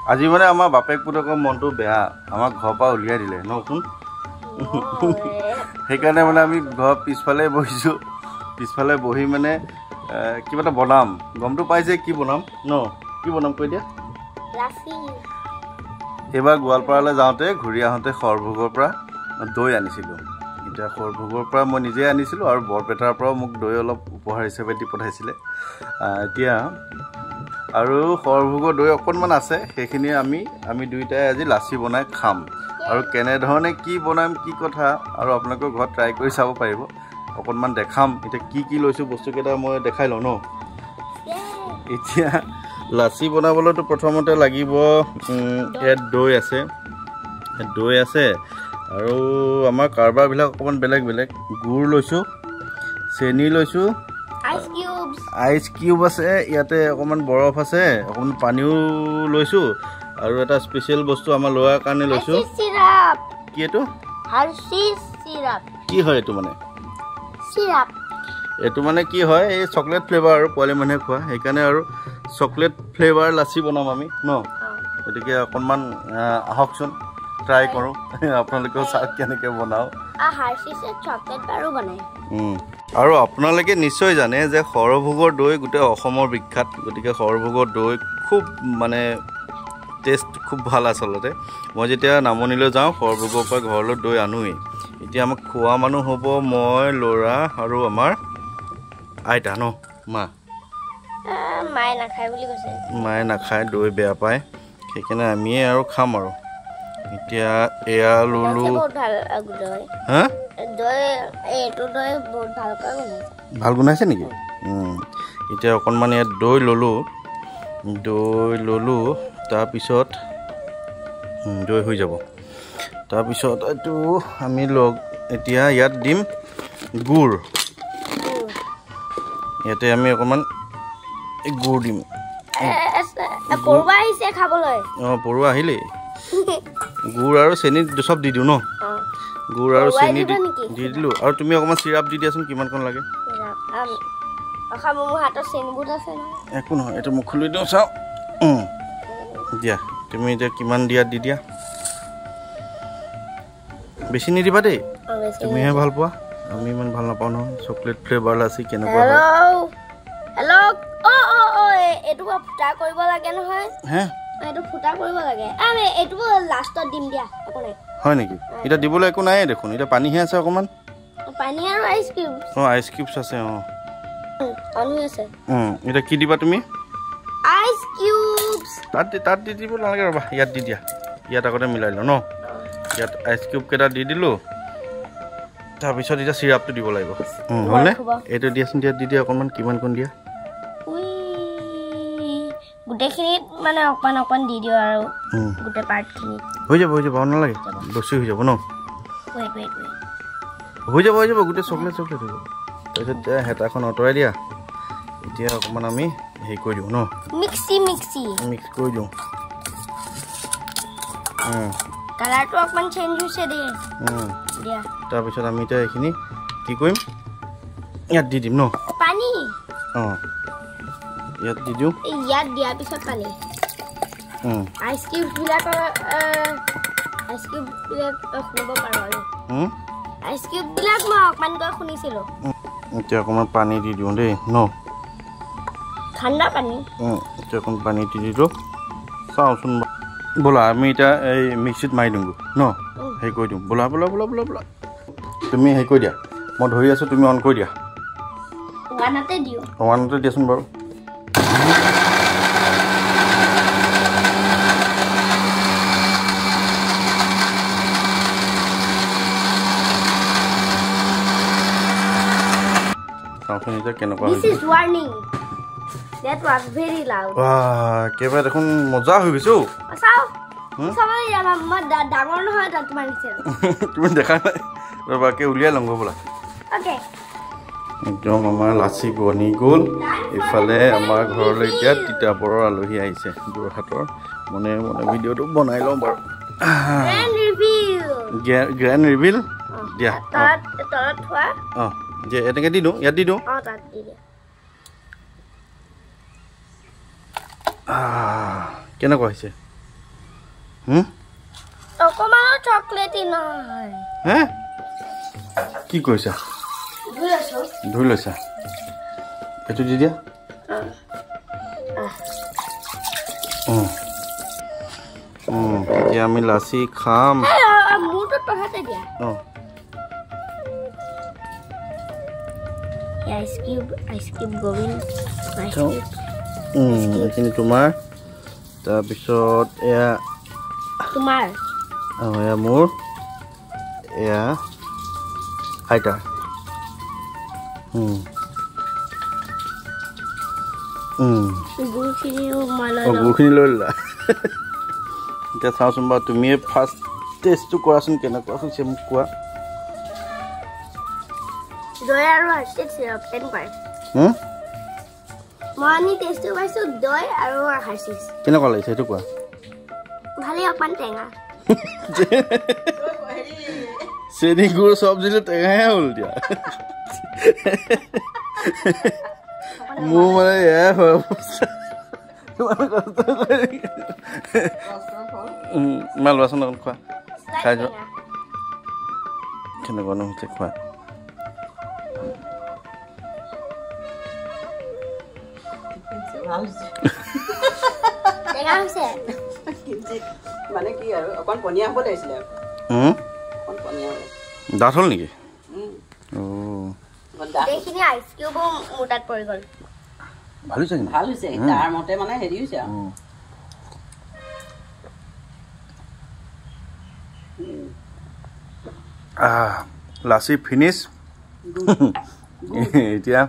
আজি মানে আমাৰ বাপেক পুতেকৰ মনটো বেয়া আমাক ঘৰৰ পৰা উলিয়াই দিলে নচোন সেইকাৰণে মানে আমি ঘৰ পিছফালে বহিছোঁ পিছফালে বহি মানে কিবা এটা বনাম গমটো পাইছে কি বনাম ন কি বনাম কৈ দিয়া এইবাৰ গোৱালপাৰালৈ যাওঁতে ঘূৰি আহোঁতে সৰভোগৰ পৰা দৈ আনিছিলোঁ এতিয়া সৰভোগৰ পৰা মই নিজে আনিছিলোঁ আৰু বৰপেটাৰ পৰাও মোক দৈ অলপ উপহাৰ হিচাপে দি পঠাইছিলে এতিয়া আৰু সৰভোগৰ দৈ অকণমান আছে সেইখিনি আমি দুইটাই আজি লাচি বনাই খাম আৰু কেনেধৰণে কি বনাম কি কথা আৰু আপোনালোকৰ ঘৰত ট্ৰাই কৰি চাব পাৰিব অকণমান দেখাম এতিয়া কি লৈছোঁ বস্তুকেইটা মই দেখাই লওঁ ন এতিয়া লাচি বনাবলৈতো প্ৰথমতে লাগিব ইয়াত দৈ আছে আৰু আমাৰ কাৰবাৰবিলাক অকণমান বেলেগ গুড় লৈছোঁ চেনি লৈছোঁ আইচ কিউব আছে ইয়াতে অকণমান বৰফ আছে অকণমান পানীও লৈছোঁ আৰু এটা স্পেচিয়েল বস্তু আমাৰ ল'ৰাৰ কাৰণে লৈছোঁ কি এইটো কি হয় এইটো মানে এইটো মানে কি হয় এই চকলেট ফ্লেভাৰ আৰু পোৱালি মানুহে খোৱা সেইকাৰণে আৰু চকলেট ফ্লেভাৰ লাচি বনাম আমি ন গতিকে অকণমান আহকচোন ট্ৰাই কৰোঁ আপোনালোকেও চাওক কেনেকৈ বনাওঁ আৰু আপোনালোকে নিশ্চয় জানে যে সৰভোগৰ দৈ গোটেই অসমৰ বিখ্যাত গতিকে সৰভোগৰ দৈ খুব মানে টেষ্ট খুব ভাল আচলতে মই যেতিয়া নামনিলৈ যাওঁ সৰভোগৰ পৰা ঘৰলৈ দৈ আনোৱেই এতিয়া আমাক খোৱা মানুহ হ'ব মই ল'ৰা আৰু আমাৰ আইতা ন মায়ে নাখায় দৈ বেয়া পায় সেইকাৰণে আমিয়ে আৰু খাম আৰু এতিয়া এয়া ললো হা ভাল গুণাইছে নেকি এতিয়া অকণমান ইয়াত দৈ ললোঁ তাৰপিছত দৈ হৈ যাব তাৰপিছত এইটো আমি এতিয়া ইয়াত দিম গুড় ইয়াতে আমি অকণমান গুড় দিম পৰুৱা আহিলেই গুড় আৰু চেনি চব দি দিওঁ ন গুড় আৰু চেনি দি দিলোঁ আৰু তুমি অকণমান চিৰাপ দি দিয়াচোন কিমানকণ লাগে একো নহয় এইটো মোক খুলি দিওঁ চাওঁ দিয়া তুমি এতিয়া কিমান দিয়া দি দিয়া বেছি নিদিবা দেই তুমিহে ভাল পোৱা আমি ইমান ভাল নাপাওঁ নহয় চকলেট ফ্লেভাৰ লাচি কেনেকুৱা হয় নেকি এতিয়া দিবলৈ একো নাই দেখোন এতিয়া পানীহে আছে অকণমান আইচ কিউবছ আছে এতিয়া কি দিবা তুমি তাত দি দিব নালাগে ৰ'বা ইয়াত দি দিয়া ইয়াত আগতে মিলাই লওঁ ন ইয়াত আইচ কিউব কেইটা দি দিলোঁ তাৰপিছত এতিয়া চিৰাপটো দিব লাগিব হ'লনে এইটো দিয়াচোন দিয়া দি দিয়া অকণমান কিমানকণ দিয়া গোটেইখিনিত মানে অকণমান দি দিওঁ আৰু গোটেই পাৰ্টখিনিত হৈ যাব নালাগে বেছি হৈ যাব ন হৈ যাব গোটেই চকলেট হৈ যাব তাৰপিছত হেতাখন আঁতৰাই দিয়া এতিয়া অকণমান আমি হেৰি কৰি দিওঁ ন মিক্স কৰি দিওঁ কালাৰটো অকণমান চেঞ্জ হৈছে দেই তাৰপিছত আমি এতিয়া এইখিনি কি কৰিম ইয়াত দি দিম ন পানী ইয়াত দি দিওঁ ইয়াত দিয়াৰ পিছত পানী আইচ কিউববিলাক শুনিব পাৰোঁ আৰু আইচ কিউববিলাক মই অকণমানকৈ শুনিছিলোঁ এতিয়া অকণমান পানী দি দিওঁ দেই ন ঠাণ্ডা পানী এতিয়া অকণমান পানী দি দিলোঁ চাওঁচোন ব'লা আমি এতিয়া এই মিক্সিত মাৰি দিওঁ ন হেৰি কৰি দিওঁ ব'লা তুমি হেৰি কৰি দিয়া মই ধৰি আছোঁ তুমি অন কৰি দিয়া ওৱানতে দিয়াচোন বাৰু চাওঁচোন এতিয়া কেনেকুৱা একেবাৰে দেখোন মজা হৈ গৈছে তুমি দেখা নাই ৰ'বাকে উলিয়াই লওঁ বোলা একদম আমাৰ লাচি বনি গ'ল ইফালে আমাৰ ঘৰলৈ এতিয়া তিতাবৰৰ আলহী আহিছে যোৰহাটৰ মনে ভিডিঅ'টো বনাই লওঁ বাৰু গ্ৰেণ্ড ৰিভিল দিয়া যে এনেকৈ দি দিওঁ ইয়াত দি দিওঁ কেনেকুৱা হৈছে অকমানো চকলেটি নহয় হে কি কৈছা ধুই লৈছা এইটো দি দিয়া এতিয়া আমি লাচি খাম মোৰটো তহঁতে দিয়া আইচ কিউব গোবিন্দ এইখিনি তোমাৰ তাৰপিছত এয়া তোমাৰ এয়া মোৰ এয়া আইতাৰ গুড়খিনি লৈ ল'লা এতিয়া চাওঁচোন বাৰু তুমিয়ে ফাৰ্ষ্ট টেষ্টটো কৰাচোন কেনেকুৱা হৈছে মোক কোৱা দৈ আৰু হাৰ্চিছ চিৰাপ কেনেকুৱা মই আনি টেষ্টটো পাইছোঁ দৈ আৰু হাৰ্চিছ কেনেকুৱা লাগিছে সেইটো কোৱা ভালেই অকণমান টেঙা চেনি গুড় চব দিলে টেঙাহে হ'ল এতিয়া মোৰ মানে এয়াই হয় ইমান লোৱাচোন অকণ খোৱা খাই যোৱা কেনেকুৱানো হৈছে খোৱা ডাঠ হ'ল নেকি লাচি ফিনিছ এতিয়া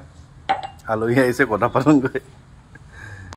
আলহী আহিছে কথা পাতোঁ গৈ